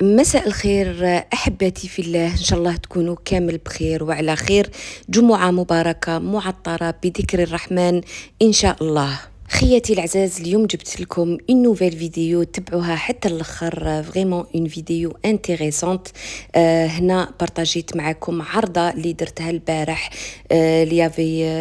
مساء الخير أحبتي في الله، إن شاء الله تكونوا كامل بخير وعلى خير. جمعة مباركة معطرة بذكر الرحمن إن شاء الله. خياتي العزاز، اليوم جبت لكم une nouvelle فيديو تبعوها حتى الاخر، فريمون اون فيديو انتريسونت. هنا بارطاجيت معكم عرضه اللي درتها البارح، اللي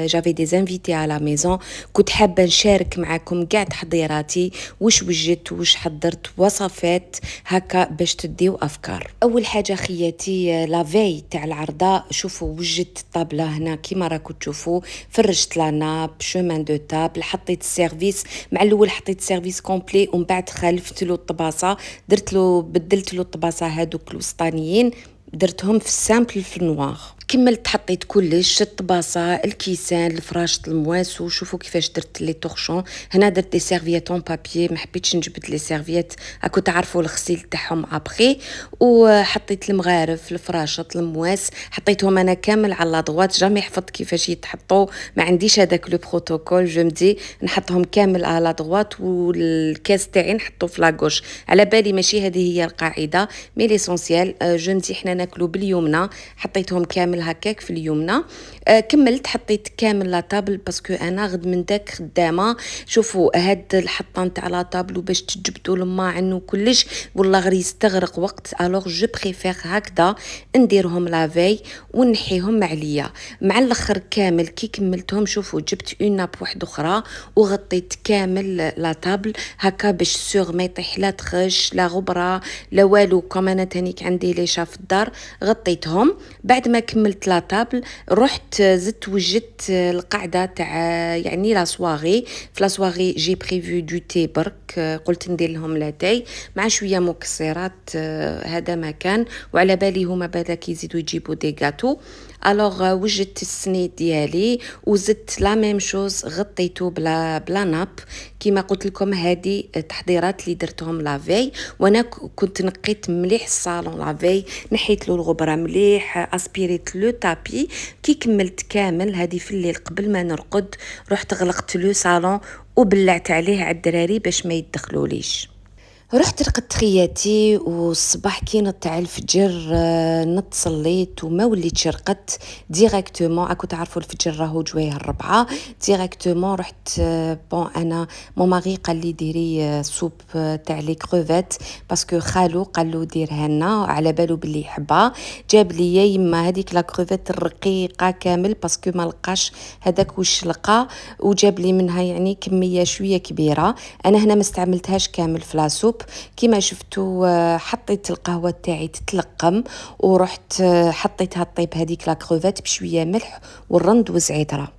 جافي دي انفيتي على ميزون. كنت حابه نشارك معكم قاع تحضيراتي، واش وجدت واش حضرت، وصفات هكا باش تديو افكار. اول حاجه خياتي، لافي تاع العرضه، شوفوا وجدت الطابله هنا كيما راكم تشوفوا، فرشت لا ناب شومان دو تابل، حطيت السيرفيس. مع الاول حطيت سيرفيس كومبلي ومن بعد خلفت له الطباسه، بدلت له الطباسه هذوك الوسطانيين، درتهم في السامبل في النوار. كملت حطيت كلش، الطباسه، الكيسان، الفراش، المواس. وشوفوا كيفاش درت لي طورشون. هنا درت لي سيرفييت اون بابي، ما حبيتش نجبد لي سيرفييت، راكو تعرفوا الغسيل تاعهم ابخي. وحطيت المغارف، الفراشط، المواس، حطيتهم انا كامل على لادغوات، جامي حفظت كيفاش يتحطوا، ما عنديش هذاك لو بروتوكول، جو مدي نحطهم كامل على لادغوات والكاس تاعي نحطو في لاغوش. على بالي ماشي هذه هي القاعده، مي ليسونسيال جو مدي حنا ناكلو باليمنى، حطيتهم كامل هكاك في اليمنى. كملت حطيت كامل لا طابل باسكو انا غد من داك خدامه. شوفوا هاد الحطان تاع لا طابل وباش تجبدوا الماعن وكلش والله غير يستغرق وقت، الوغ جو بريفير هكذا نديرهم لافي ونحيهم عليا مع الاخر كامل. كي كملتهم شوفوا جبت اون ناب واحده اخرى وغطيت كامل لا طابل هكا باش سور ما يطيح لا تخش لا غبره لا والو. كما انا تانيك عندي لي شاف الدار غطيتهم. بعد ما كملت لا طابل رحت زدت وجدت القعده تاع يعني لا سواغي. في لا سواغي جي بريفو دو تي برك، قلت ندير لهم لاتاي مع شويه مكسرات، هذا ما كان. وعلى بالي هما بالك يزيدوا يجيبوا دي غاتو. الوغ وجدت السنيد ديالي وزدت لا ميم شوز، غطيته بلا ناب. كيما قلت لكم هذه تحضيرات اللي درتهم لافي، وانا كنت نقيت مليح الصالون لافي، نحيت له الغبره مليح، اسبيريت لو تابي. كي كملت كامل هذه في الليل قبل ما نرقد، رحت غلقت لو صالون وبلعت عليه على الدراري باش ما يدخلوليش. رحت رقدت خياتي، والصباح كي نط على الفجر نط صليت وما وليتش رقدت ديريكتومون. راكو تعرفوا الفجر راهو جويه الربعه، ديريكتومون رحت. بون انا مو ماري قال لي ديري سوب تاع لي كروفيت باسكو خالو قال له ديرها لنا، على بالو بلي يحبها. جاب لي يما هذيك لا كروفيت الرقيقه كامل باسكو ما لقاش هذاك واش لقى، وجاب لي منها يعني كميه شويه كبيره. انا هنا ما استعملتهاش كامل في لاسوب. كيما شفتوا حطيت القهوه تاعي تتلقم، ورحت حطيتها طيب هذيك لا كروفيت بشويه ملح والرند وزعتره.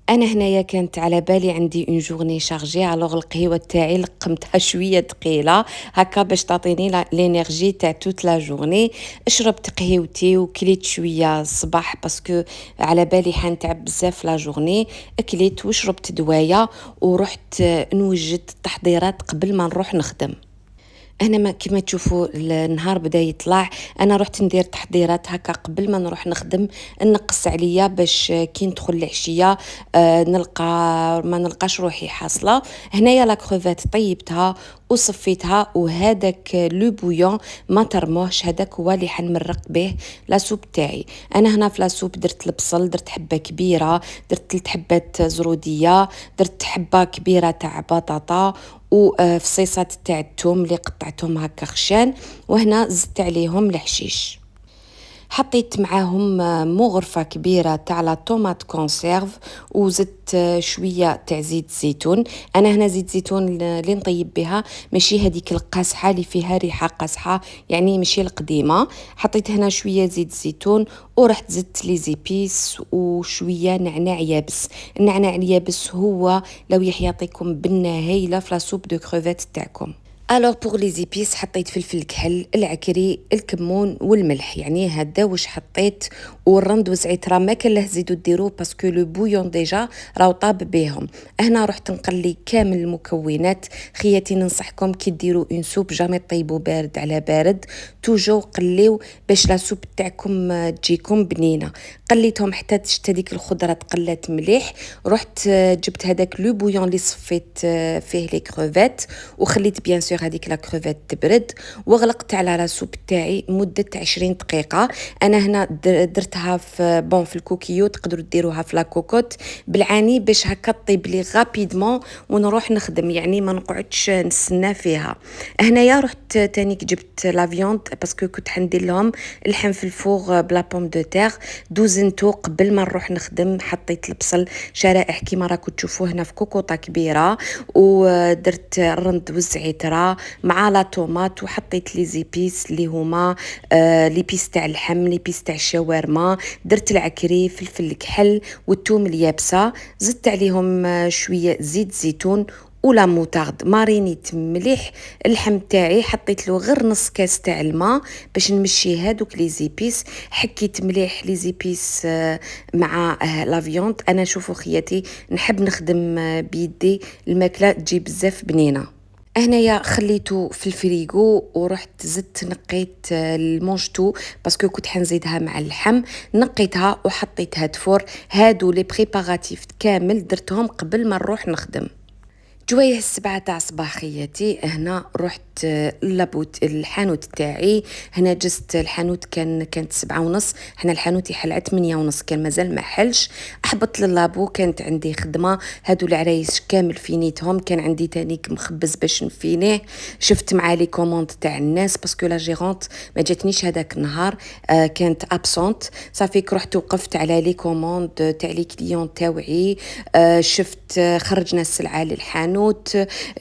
انا هنايا كانت على بالي عندي اون جورني شارجي، الوغ القهوه تاعي لقمتها شويه ثقيله هكا باش تعطيني لينيرجي تاع توت لا جورني. شربت قهوتي وكليت شويه الصباح باسكو على بالي حنتعب بزاف لا جورني. اكليت وشربت دوايه ورحت نوجد التحضيرات قبل ما نروح نخدم. انا ما كما تشوفوا النهار بدا يطلع، انا رحت ندير تحضيرات هكا قبل ما نروح نخدم، نقص عليا باش كي ندخل العشيه نلقى ما نلقاش روحي حاصله. هنايا لا كروفيت طيبتها وصفيتها، وهذاك لو بويون ما ترموهش، هذاك هو اللي حنمرق به لا سوب تاعي. انا هنا في لا سوب درت البصل، درت حبه كبيره، درت 3 حبات زروديه، درت حبه كبيره تاع بطاطا، وفصيصات تاع الثوم اللي قطعتهم هكا خشان، وهنا زدت عليهم الحشيش. حطيت معاهم مغرفة كبيرة تاع لا طوماط كونسيرف، وزدت شوية تاع زيت زيتون. أنا هنا زيت زيتون اللي نطيب بها ماشي هذيك القاصحة اللي فيها ريحة قاصحة، يعني ماشي القديمة. حطيت هنا شوية زيت زيتون، ورحت زدت لي زيبيس وشوية نعناع يابس. النعناع اليابس هو لو يعطيكم بنة هايلة في لا سوب دو كروفيت تاعكم. الوغ بوغ لي زيبيس حطيت فلفل كحل، العكري، الكمون والملح، يعني هذا واش حطيت. والرند وزعتره ما كان له زيدوا ديروه باسكو لو بويون ديجا راهو طاب بهم. هنا رحت نقلي كامل المكونات. خياتي ننصحكم كي ديروا اون سوب جامي طيبوا بارد على بارد، توجو قليو باش لا سوب تاعكم تجيكم بنينه. قليتهم حتى تشت هذيك الخضره تقلات مليح. رحت جبت هذاك لو بويون اللي صفيت فيه لي كروفيت، وخليت بيان سور سور هذيك لا كروفيت تبرد، وغلقت على راسو تاعي مده 20 دقيقه. انا هنا درتها في الكوكيو، تقدروا ديروها في لا كوكوت بالعاني باش هكا طيب لي غابيدمون ونروح نخدم، يعني ما نقعدش نستنى فيها. هنايا رحت تانيك جبت لا فيوند باسكو كنت حندير لهم اللحم في الفوغ بلا بوم دو تيغ، دوزنتو قبل ما نروح نخدم. حطيت البصل شرائح كيما راكم تشوفوا هنا في كوكوطه كبيره، ودرت الرند والزعتره مع لا طوماط، وحطيت لي زيبيس اللي هما لي بيس تاع اللحم، لي بيس تاع الشاورما، درت العكري، فلفل الكحل والثوم اليابسه، زدت عليهم شويه زيت زيتون ولا موتارد، مارينيت مليح اللحم تاعي، حطيت له غير نص كاس تاع الماء باش نمشي هادوك لي زيبيس. حكيت مليح لي زيبيس مع لا فيوند. انا شوفوا خياتي نحب نخدم بيدي، الماكله تجي بزاف بنينه. هنايا خليته في الفريغو ورحت زدت نقيت المونجتو باسكو كنت حنزيدها مع اللحم، نقيتها وحطيتها تفور. هادو لي بريباراتيف كامل درتهم قبل ما نروح نخدم. جويه 7 تاع صباح خياتي، هنا رحت لابوت الحانوت تاعي. هنا جست الحانوت كانت 7:30، هنا الحانوت يحل على 8:30، كان مازال ما حلش. احبط للابو، كانت عندي خدمه، هادو العرايس كامل فينيتهم، كان عندي تانيك مخبز باش نفينيه. شفت مع لي كوموند تاع الناس باسكو لا جيرونت ما جاتنيش هذاك النهار، كانت ابسونت. صافيك رحت وقفت على لي كوموند تاع لي كليون تاوعي، شفت خرجنا السلعه للحانوت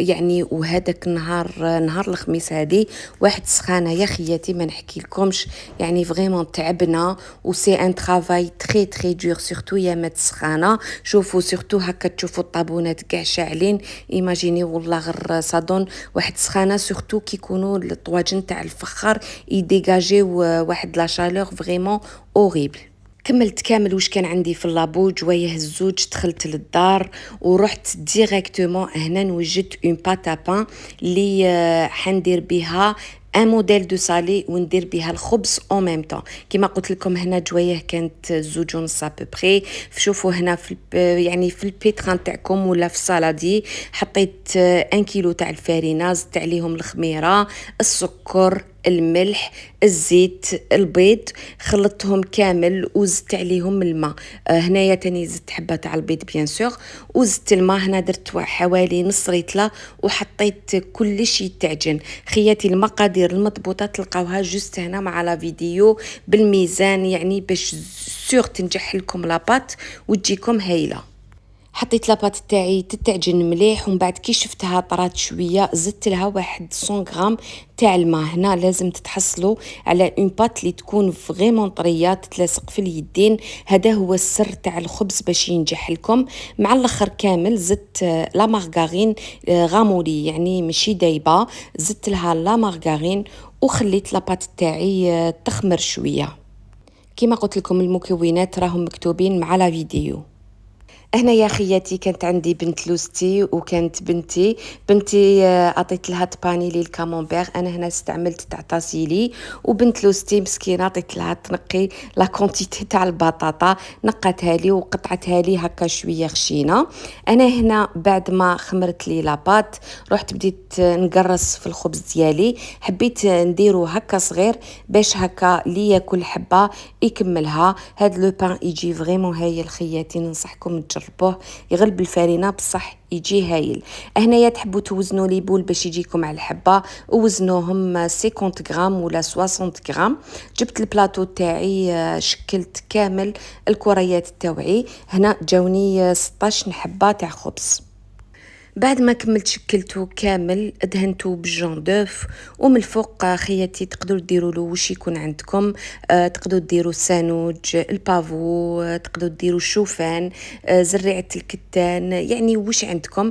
يعني. وهذاك نهار الخميس هذه واحد سخانه يا خياتي ما نحكي لكمش، يعني فريمون تعبنا وسي ان ترافاي تري تري دور سورتو يا مات سخانه. شوفوا سورتو هكا تشوفوا الطابونات كاع شاعلين، ايماجيني والله غير صادون واحد سخانه، سورتو كي يكونوا الطواجن تاع الفخار يديغاجيو واحد لا شالور فريمون اوريبل. كملت كامل واش كان عندي في اللابو، جوايه الزوج دخلت للدار ورحت ديريكتومون هنا وجدت اون بات بان اللي حندير بها ان موديل دو سالي وندير بها الخبز او ميم طون. كيما قلت لكم هنا جوايه كانت زوج ونص ببري. شوفوا هنا في يعني في البيتران تاعكم ولا في الصالادي حطيت 1 كيلو تاع الفارينه، زدت عليهم الخميره، السكر، الملح، الزيت، البيض، خلطتهم كامل وزدت عليهم الماء. هنايا تاني زدت حبه تاع البيض بيان سور، وزدت الماء. هنا درت حوالي نص ريتله وحطيت كلش يتعجن خياتي. المقادير المضبوطه تلقاوها جوست هنا مع لا فيديو بالميزان، يعني باش سور تنجح لكم لاباط وتجيكم هايله. حطيت لاباط تاعي تتعجن مليح، ومن بعد كي شفتها طرات شويه زدت لها واحد 100 غرام تاع الماء. هنا لازم تتحصلوا على اون بات اللي تكون فريمون طريه تتلاصق في اليدين، هذا هو السر تاع الخبز باش ينجح لكم. مع الاخر كامل زدت لا مارغارين غامولي، يعني ماشي دايبه، زدت لها لا مارغارين وخليت لاباط تاعي تخمر شويه. كما قلت لكم المكونات راهم مكتوبين مع لا فيديو. هنا يا خياتي كانت عندي بنت لوستي وكانت بنتي عطيت لها تباني لي الكامونبير، انا هنا استعملت تاع طاسيلي، وبنت لوستي مسكينه عطيت لها تنقي لا كونتيتي تاع البطاطا، نقاتها لي وقطعتها لي هكا شويه خشينه. انا هنا بعد ما خمرت لي لاباط رحت بديت نقرص في الخبز ديالي، حبيت نديرو هكا صغير باش هكا لي ياكل حبه يكملها. هاد لو بان يجي فريمون هايل خياتي، ننصحكم تجربوه، يغلب الفارينه بصح يجي هايل. هنايا تحبوا توزنوا لي بول باش يجيكم على الحبه، وزنوهم 50 غرام ولا 60 غرام. جبت البلاطو تاعي شكلت كامل الكريات تاوعي، هنا جاوني 16 حبه تاع خبز. بعد ما كملت شكلته كامل دهنته بالجون دوف، ومن الفوق خياتي تقدروا ديروا له واش يكون عندكم، تقدروا ديروا سانوج، البافو، تقدروا ديروا الشوفان، زريعه الكتان، يعني واش عندكم.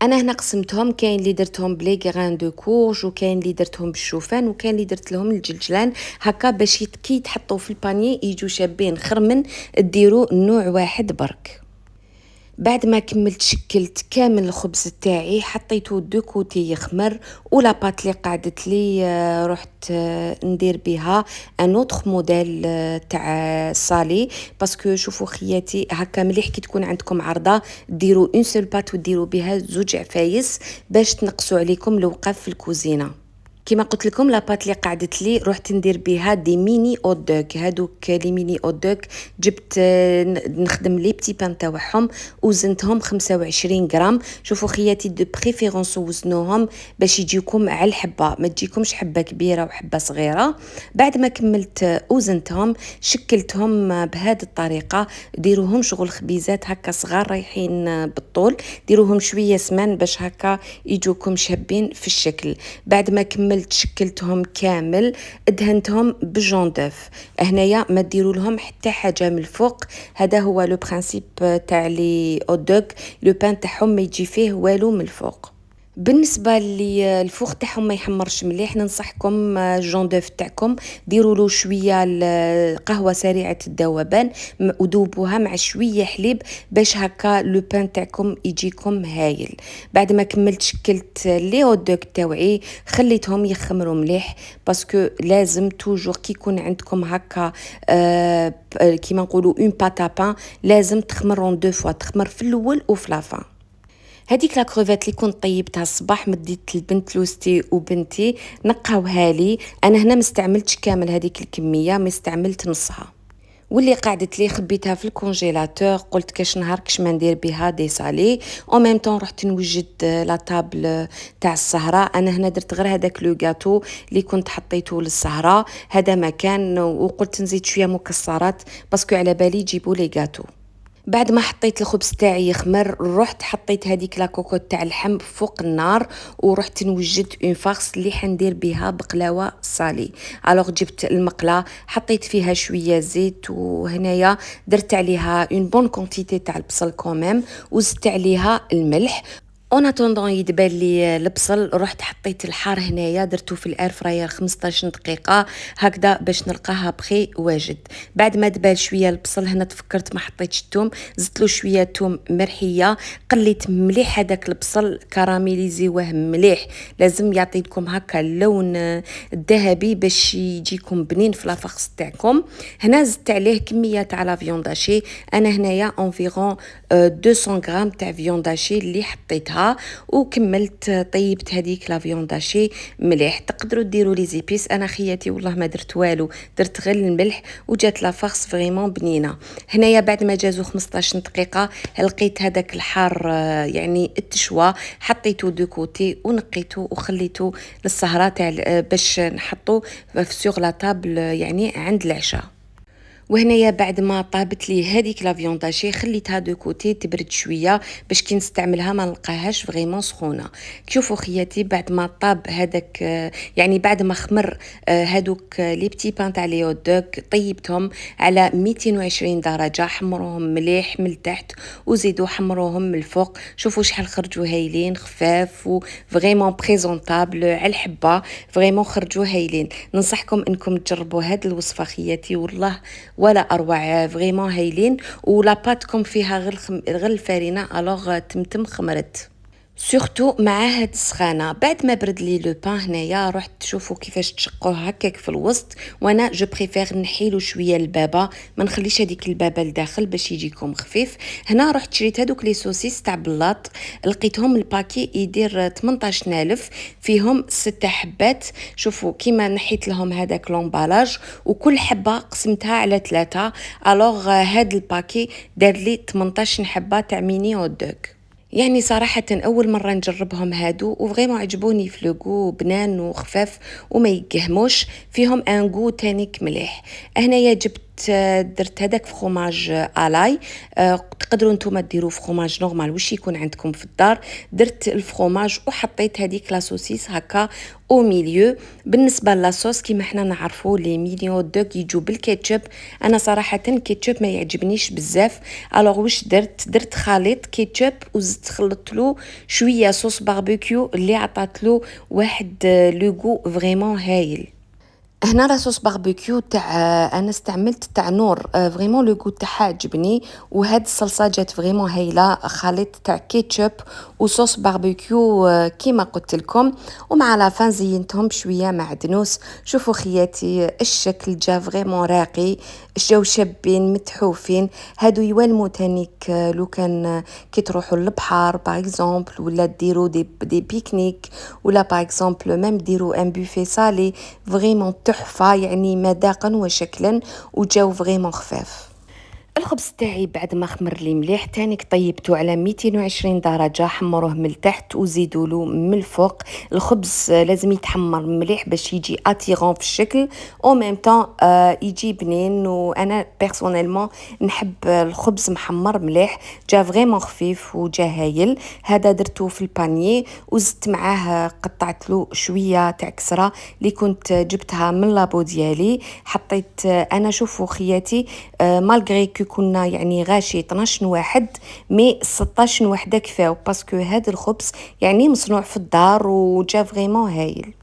انا هنا قسمتهم، كاين اللي درتهم بلي غران دو كورج، وكاين اللي درتهم بالشوفان، وكاين اللي درت لهم الجلجلان هكا باش كي يتحطوا في الباني يجوا شابين خرمن، ديروا نوع واحد برك. بعد ما كملت شكلت كامل الخبز تاعي، حطيته دو كوتي يخمر، ولا بات اللي قعدت لي رحت ندير بها ان اوتر موديل تاع صالي. باسكو شوفوا خياتي هكا مليح كي تكون عندكم عرضه ديروا اون سول بات وديروا بها زوج عفايس باش تنقصوا عليكم الوقف في الكوزينه. كما قلت لكم لاباط اللي قعدت لي رحت ندير بها دي ميني اوت دوغ. هادوك لي ميني اوت دوغ جبت نخدم لي بتي بان تاعهم، وزنتهم 25 غرام. شوفوا خياتي دو بريفيرونس وزنوهم باش يجيكم على الحبه، ما تجيكمش حبه كبيره وحبه صغيره. بعد ما كملت وزنتهم شكلتهم بهذه الطريقه. ديروهم شغل خبيزات هكا صغار رايحين بالطول، ديروهم شويه سمان باش هكا يجوكم شابين في الشكل. بعد ما كملت شكلتهم كامل دهنتهم بالجوندوف. هنايا ما ديروا لهم حتى حاجه من الفوق، هذا هو لو برينسيپ تاع لي اودوغ. لو بان تاعهم ما يجي فيه والو من الفوق. بالنسبه لي الفوق تاعهم ما يحمرش مليح، ننصحكم الجوندوف تاعكم ديروا له شويه قهوه سريعه الذوبان وذوبوها مع شويه حليب باش هكا لو بان تاعكم يجيكم هايل. بعد ما كملت شكلت لي هوت دوغ تاوعي خليتهم يخمروا مليح، باسكو لازم توجور كي يكون عندكم هكا كيما نقولوا اون باتا بان لازم تخمرون دو فوا، تخمر في الاول وفي لافان. هذيك لا كروفيت اللي كنت طيبتها الصباح مديت البنت لوستي وبنتي نقاوها لي. انا هنا ما استعملتش كامل هذيك الكميه، ما استعملت نصها، واللي قعدت لي خبيتها في الكونجيلاتور. قلت كاش نهار كاش ما ندير بها دي صالي او ميم طون رحت نوجد لا طابل تاع السهره. انا هنا درت غير هذاك لو غاتو اللي كنت حطيته للسهره، هذا مكان، وقلت نزيد شويه مكسرات باسكو على بالي يجيبوا لي غاتو. بعد ما حطيت الخبز تاعي يخمر رحت حطيت هذيك لا كوكوت تاع اللحم فوق النار، ورحت نوجد اون فارس اللي حندير بها بقلاوه صالي. الوغ جبت المقله حطيت فيها شويه زيت، وهنايا درت عليها اون بون كونتيتي تاع البصل كوميم، وزدت عليها الملح. اون اتوندون يدبال لي البصل رحت حطيت الحار هنايا درتو في الاير فراير 15 دقيقه هكذا باش نلقاها بخي واجد. بعد ما دبال شويه البصل هنا تفكرت ما حطيتش الثوم، زدت له شويه ثوم مرحيه، قليت مليح هذاك البصل كراميليزيوه مليح، لازم يعطي لكم هكا اللون الذهبي باش يجيكم بنين في لافاخس تاعكم. هنا زدت عليه كميه تاع لا فيونداشي، انا هنايا انفيرون 200 غرام تاع فيونداشي اللي حطيتها، وكملت طيبت هذيك لا فيونداشي مليح. تقدروا ديروا لي زيبيس، انا خياتي والله ما درت والو، درت غير الملح وجات لا فارس فريمون بنينه. هنايا بعد ما جازوا 15 دقيقه لقيت هذاك الحار يعني التشوى، حطيته دو كوتي ونقيته وخليته للسهره تاع باش نحطو في سوغ لا طابل يعني عند العشاء. وهنايا بعد ما طابت لي هذيك لا فيونداشي خليتها دو كوتي تبرد شويه باش كي نستعملها ما نلقاهاش فريمون سخونه. شوفوا خياتي بعد ما طاب هذاك يعني بعد ما خمر هذوك لي بتي بان تاع لي هوت دوغ طيبتهم على 220 درجه، حمروهم مليح من التحت وزيدوا حمروهم من الفوق. شوفوا شحال خرجوا هايلين خفاف وفريمون بريزونطابل على الحبه، فريمون خرجوا هايلين. ننصحكم انكم تجربوا هذه الوصفه خياتي والله ولا اروع، فريمون هايلين. ولا باتكم فيها غير الفارينه الوغ تمتم خمرت سورتو مع هاد السخانه. بعد ما برد لي لو بان هنايا رحت تشوفوا كيفاش تشقوه هكاك في الوسط، وانا جو بريفير نحيلو شويه البابه، ما نخليش هذيك البابه لداخل باش يجيكم خفيف. هنا رحت شريت هذوك لي سوسيس تاع بلاط، لقيتهم الباكي يدير 18000 فيهم 6 حبات. شوفوا كيما نحيت لهم هذاك لومبالاج وكل حبه قسمتها على 3، الوغ هاد الباكي دار لي 18 حبه تاع ميني هوت دوغ. يعني صراحة أول مرة نجربهم هادو وفريمون عجبوني في لوغو، بنان وخفاف وما يقهموش، فيهم ان غو تانيك مليح. هنايا جبت درت هذاك فخوماج الاي، تقدروا نتوما ديروا فخوماج نورمال واش يكون عندكم في الدار. درت الفخوماج وحطيت هذيك لا سوسيس هكا او ميليو. بالنسبه لاصوص كيما حنا نعرفوا لي ميليو دوغ يجوا بالكاتشب، انا صراحه الكاتشب ما يعجبنيش بزاف، الوغ واش درت خليط كاتشب وزدت خلطت له شويه صوص باربيكيو اللي عطات له واحد لوغو فريمون هايل. هنا لاصوص باربيكيو تاع انا استعملت تاع نور فريمون لو غو تاعها عجبني. وهاد الصلصه جات فريمون هايله، خليط تاع كيتشوب وصوص باربيكيو كيما قلت لكم. ومع لا فان زينتهم بشويه معدنوس. شوفوا خياتي الشكل جا فريمون راقي، جاو شابين متحوفين. هادو يوالمو تانيك لو كان كي تروحوا للبحر باغ اكزومبل، ولا ديروا دي بيكنيك، ولا باغ اكزومبل ميم ديروا ان بوفي صالي. فريمون تحفة يعني مذاقا وشكلا، وجاو فريمون خفاف. الخبز تاعي بعد ما خمر لي مليح تانيك طيبته على 220 درجة، حمروه من التحت وزيدوا له من الفوق. الخبز لازم يتحمر مليح باش يجي اتيغون في الشكل، او ميم طون يجي بنين. وانا بيرسونيلمون نحب الخبز محمر مليح، جا فريمون خفيف وجا هايل. هذا درته في البانيي وزدت معاه قطعت له شويه تاع كسره اللي كنت جبتها من لابو ديالي. حطيت انا شوفوا خياتي مالغري كنا يعني غاشي 12 واحد، مي 16 وحده كفاو باسكو هذا الخبز يعني مصنوع في الدار وجا فريمون هايل.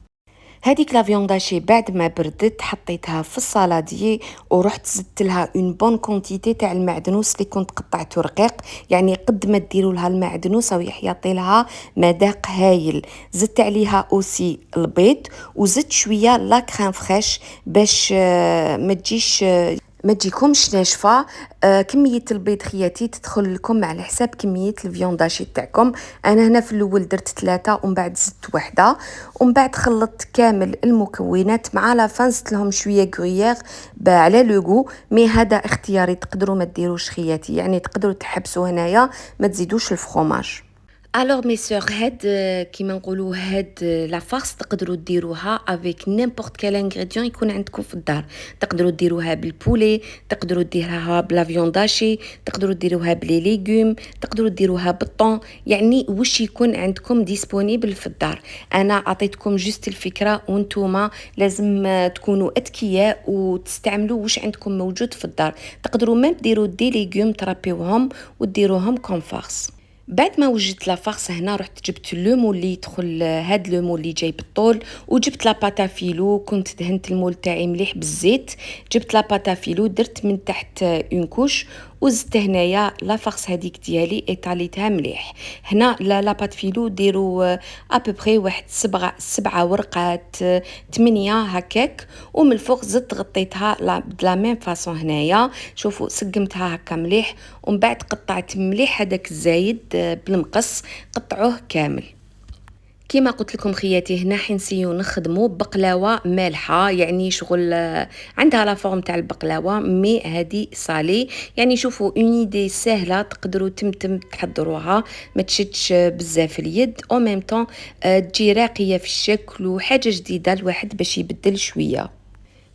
هذيك لا فيونداشي بعد ما بردت حطيتها في الصالاديي، ورحت زدت لها اون بون كونتيتي تاع المعدنوس اللي كنت قطعته رقيق. يعني قد ما ديروا لها المعدنوس او يعطي لها مذاق هايل. زدت عليها اوسي البيض، وزدت شويه لا كريم فريش باش ما تجيش ما تجيكمش ناشفه. كميه البيض خياتي تدخل لكم على حساب كميه الفيونداشي تاعكم. انا هنا في الاول درت 3 ومن بعد زدت وحده، ومن بعد خلطت كامل المكونات مع لا فان زدت لهم شويه غريير على لوغو. مي هذا اختياري، تقدروا ما ديروش خياتي، يعني تقدروا تحبسوا هنايا ما تزيدوش الفرomage. الوغ مي سور هاد كيما نقولوا هاد لا فارس تقدروا ديروها افيك نيمبورط كال انغريديون يكون عندكم في الدار. تقدروا ديروها بالبولي، تقدروا ديروها بلا فيونداشي، تقدروا ديروها بلي ليغوم، تقدروا ديروها بالطون، يعني واش يكون عندكم ديسپونيبل في الدار. انا اعطيتكم جوست الفكره، وانتوما لازم تكونوا اذكياء وتستعملوا واش عندكم موجود في الدار. تقدروا ميم ديروا دي ليغوم ترابيوهم وديروهم كوم فارس. بعد ما وجدت لا فارس هنا رحت جبت لو مول اللي يدخل هاد لو مول اللي جاي بالطول، وجبت لا باتا فيلو. كنت دهنت المول تاعي مليح بالزيت. جبت لا باتا فيلو درت من تحت اون كوش، وزدت هنايا لا فارس هذيك ديالي ايطاليتها مليح. هنا لا بات فيلو ديروا ابوبري واحد 7 ورقات 8 هكاك. ومن الفوق زدت غطيتها بلا ميم فاصون. هنايا شوفوا سقمتها هكا مليح، ومن بعد قطعت مليح هذاك الزايد بالمقص قطعوه كامل. كيما قلت لكم خياتي هنا حنسيو نخدموا بقلاوه مالحه، يعني شغل عندها لا فورم تاع البقلاوه مي هذه صالي. يعني شوفوا اون ايدي سهله تقدروا تمتم تحضروها، ما تشدش بزاف اليد، او ميم طون تجي راقيه في الشكل وحاجه جديده الواحد باش يبدل شويه.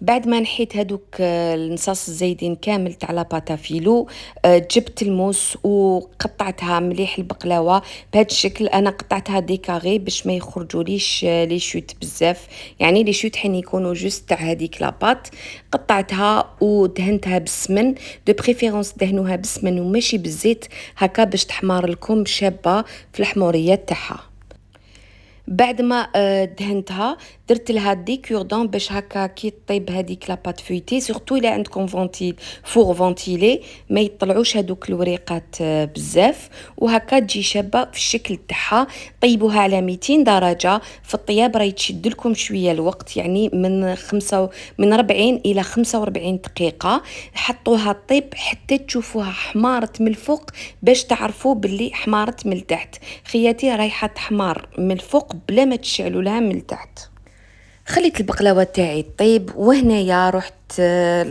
بعد ما نحيت هادوك النصاص الزايدين كامل تاع لاباتا فيلو، جبت الموس وقطعتها مليح البقلاوه بهذا الشكل. انا قطعتها ديكاري باش ما يخرجوليش لي شوت بزاف، يعني لي شوت حين يكونوا جوست تاع هذيك لاباط. قطعتها ودهنتها بالسمن، دو بريفيرونس دهنوها بالسمن وماشي بالزيت، هكا باش تحمار لكم شابه في الحموريات تاعها. بعد ما دهنتها درت لها دي كوردون باش هكا كي طيب هذيك لاباط فويتي، سورتو الا عندكم فونتيل فور فونتيلي ما يطلعوش هذوك الوريقات بزاف، وهكا تجي شابه في الشكل تاعها. طيبوها على 200 درجه. في الطياب راهي تشد لكم شويه الوقت، يعني من 40 الى 45 دقيقه. حطوها طيب حتى تشوفوها حمارت من الفوق باش تعرفوا باللي حمارت من التحت. خياتي رايحه تحمار من الفوق بلا ما تشعلوا لها من التحت. خليت البقلاوه تاعي طيب، وهنايا رحت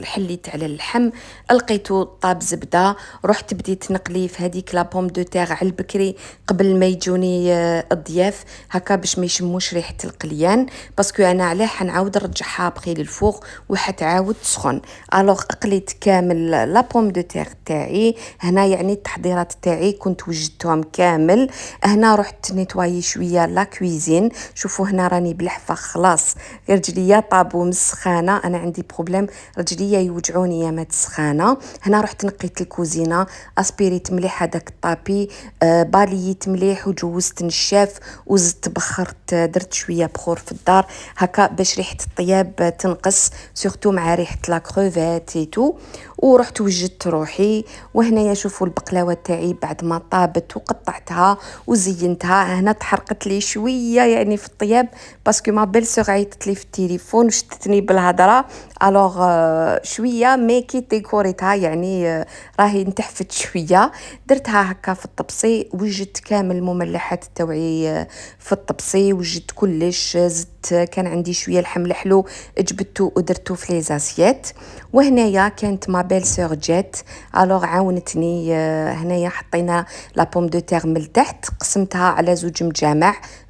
حليت على اللحم، لقيتو طاب زبده. رحت بديت نقلي في هذيك لا بوم دو تيغ على البكري قبل ما يجوني الضياف، هكا باش ما يشموش ريحه القليان، باسكو انا علاه حنعاود نرجعها بخي للفوق وحتعاود تسخن. الوغ قليت كامل لا بوم دو تيغ تاعي. هنا يعني التحضيرات تاعي كنت وجدتهم كامل. هنا رحت نيتوايي شويه لا كويزين. شوفوا هنا راني بالحفه خلاص رجليا طابو من السخانه، انا عندي بروبليم رجليا يوجعوني يا مات السخانه. هنا رحت نقيت الكوزينه، اسبيريت مليح هذاك الطابي، باليت مليح وجوزت نشاف وزدت بخرت، درت شويه بخور في الدار هكا باش ريحه الطياب تنقص، سورتو مع ريحه لا كروفيت ايتو. ورحت وجدت روحي. وهنايا شوفوا البقلاوه تاعي بعد ما طابت وقطعتها وزينتها، هنا تحرقت لي شويه يعني في الطياب باسكو ما بيل سور عيطت لي في التليفون وشتتني بالهضره. الوغ شويه مي كي ديكوريتها يعني راهي نتحفت شويه. درتها هكا في الطبسي، وجدت كامل المملحات التوعي في الطبسي، وجدت كلش، زدت كان عندي شويه لحم الحلو جبدته ودرته في لي زاسيات. وهنايا كانت ما بيل سور جات، الوغ عاونتني. هنايا حطينا لا بوم دو تيغ من التحت، قسمتها على زوج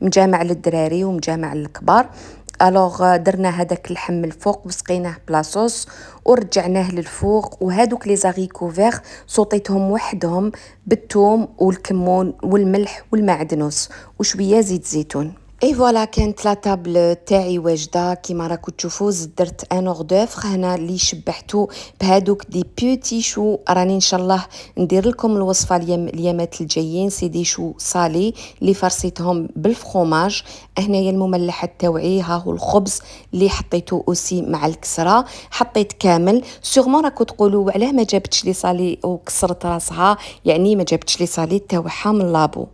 مجامع للدراري ومجامع للكبار. الوغ درنا هذاك اللحم الفوق وسقيناه بلاصوص ورجعناه للفوق. وهذوك لي زاريكو فيغ صوتيتهم وحدهم بالثوم والكمون والملح والمعدنوس وشويه زيت زيتون. اي فوالا كانت لا طابل تاعي واجده كيما راكم تشوفوا. درت ان اوردوفر هنا اللي شبحتو بهادوك دي بيتي شو، راني ان شاء الله ندير لكم الوصفه اليامات الجايين. سي دي شو صالي اللي فرصيتهم بالفخوماج. هنايا المملحه تاوعي، ها هو الخبز اللي حطيته اوسي مع الكسره، حطيت كامل. سيغمون راكم تقولوا علاه ما جابتش لي صالي وكسرت راسها، يعني ما جابتش لي صالي تاوعها من لابو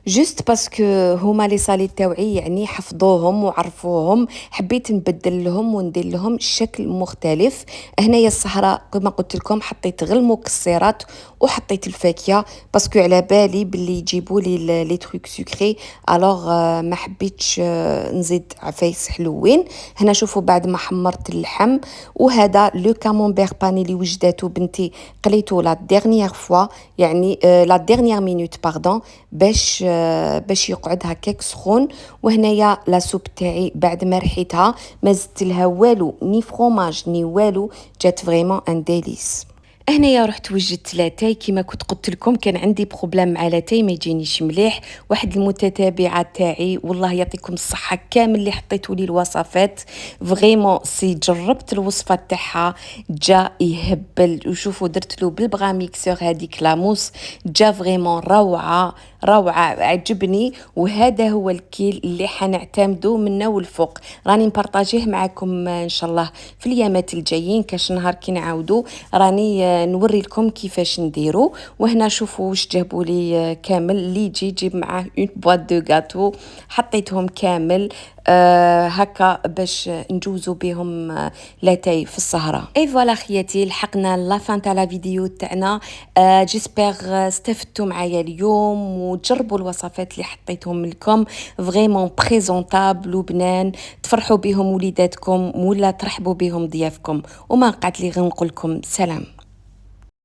جوست باسكو هما لي صالي تاوعي يعني حفظوهم وعرفوهم، حبيت نبدل لهم وندير لهم شكل مختلف. هنايا الصحراء كما قلت لكم حطيت غير المكسرات وحطيت الفاكهه باسكو على بالي باللي يجيبوا لي لي تروك سكري، الوغ ما حبيتش نزيد عفايس حلوين. هنا شوفوا بعد ما حمرت اللحم، وهذا لو كامونبير باني اللي وجداتو بنتي قليتو لا ديرنيير فوا، يعني لا ديرنيير مينوت باردون، باش يقعد هكاك سخون. وهنايا لا سوب تاعي بعد ما رحيتها ما زدت لها والو، ني فروماج ني والو، جات فريمون ان ديليس. هنايا رحت وجدت لاتاي كيما كنت قلت لكم، كان عندي بروبليم مع لاتاي ما يجينيش مليح. واحد المتتابعه تاعي والله يعطيكم الصحه كامل اللي حطيتوا لي الوصفات فريمون سي جربت الوصفه تاعها جا يهبل. وشوفوا درت له بالبغا ميكسور هذيك لاموس، جا فريمون روعه روعه عجبني. وهذا هو الكيل اللي حنعتمدو منه والفوق، راني مبارطاجيه معكم ان شاء الله في الايامات الجايين. كاش نهار كي نعاودو راني نوري لكم كيفاش نديرو. وهنا شوفوا واش جابوا لي كامل اللي يجيب معاه اون بواط دو غاتو، حطيتهم كامل هكا باش نجوزو بهم لاتاي في السهره. اي فوالا خياتي لحقنا لا فان تاع لا فيديو تاعنا. جيسبر استفدتوا معايا اليوم وتجربوا الوصفات اللي حطيتهم لكم، فريمون بريزونطابل وبنان، تفرحوا بهم وليداتكم ولا ترحبوا بهم ضيافكم. وما قعد لي غير نقول لكم سلام.